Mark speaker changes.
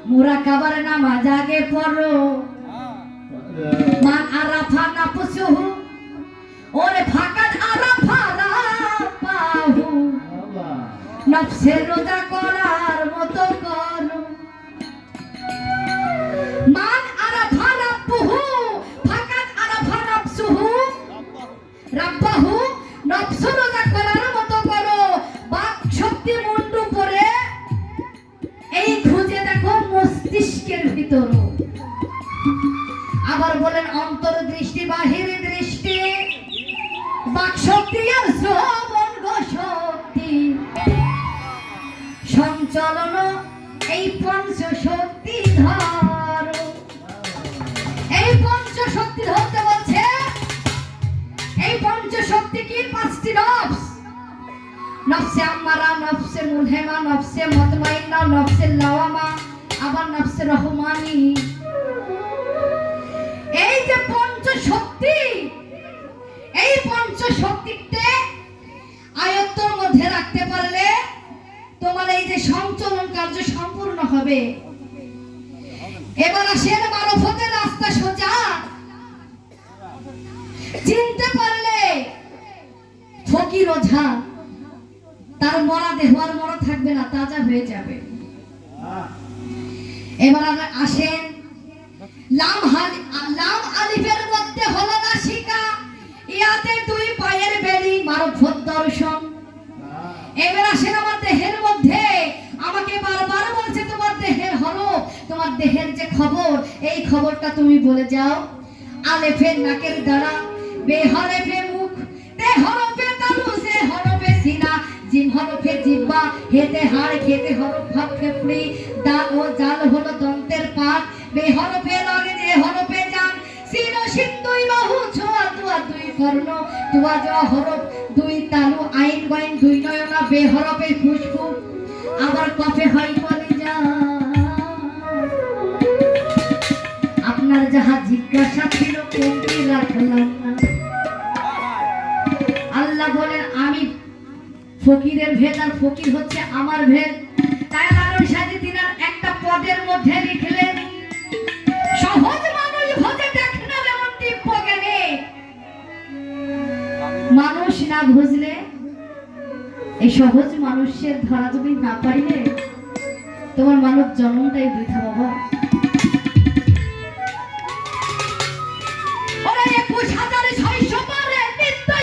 Speaker 1: মুরাকাবার নামাজ আগে পড়ো মান আরাফা নাফসুহু ওরে ফাকাদ আরাফা রাব্বাহু নফসে রোজা করার মতো করো মান আরাফা রাব্বুহু ফাকাদ আরাফা নাফসুহু রাব্বাহু নফস রোজা করার মতো করো বাক শক্তি মুন্ডু করে এই খুঁজে দেখো মস্তিষ্কের ভিতর আবার বলেন অন্তর্দৃষ্টি বাহির দৃষ্টি বাক শক্তি আর শ্রবণ শক্তি সঞ্চালন এই পঞ্চ শক্তি ধরো এই পঞ্চ শক্তি ধরতে বলছে এই পঞ্চ শক্তি কি পাঁচটি নফস নফসে আম্মারা নফসে মুলহেমা নফসে মুতমাইন্না নফসে লাওয়ামা আবার নফসে রহমানি এই যে পঞ্চ শক্তি এই পঞ্চ শক্তিতে আয়ত্তের মধ্যে রাখতে পারলে তোমার এই যে সঞ্চালন কার্য সম্পূর্ণ হবে এবার আসেন মারফতের রাস্তা সোজা চিনতে পারলে ফকির ওঝা তার মরা দেহ আর মরা থাকবে না তাজা হয়ে যাবে এবার আসেন লাম আলিফের মধ্যে হলো নাসিকা ইয়াতে দুই পায়ের বেড়ি মারফত দর্শন এবার আসেন আমার দেহের মধ্যে আমাকে বারবার বলছে তোমার দেহের হরফ তোমার দেহের যে খবর এই খবরটা তুমি বলে যাও আলিফের নাকের দ্বারা বে হরফে মুখ তে হরফে তালু সে হরফে সিনা জিম হরফে জিহ্বা হেতে হাড় খেতে হরফ ভাব ফেফড়ি দাল ও জাল হলো দন্তের পাত বে হরফে লাগে যে হরফে জান সিন শিন দুই বাহু ছোয়া তুয়া দুই কর্ণ তুয়া জয়া হরফ দুই তালু আইন বাইন দুই নয়না বে হরফে ফুসফুস আবার কফে হয় বলে যা আপনার যাহা জিজ্ঞাসা ছিল কোনটি রাখলাম না আল্লাহ বলেন আমি ফকিরের ভেদ আর ফকির হচ্ছে আমার ভেদ তাই লালন সাজি দিনার একটা পদের মধ্যে লিখলেন সহজ মানুষ ভজে দেখে না যেমন দিব্য জ্ঞানে মানুষ না বুঝলে এই সহজ মানুষের ধরা যদি না পারিলে তোমার মানব জন্মটাই বৃথা বাবা।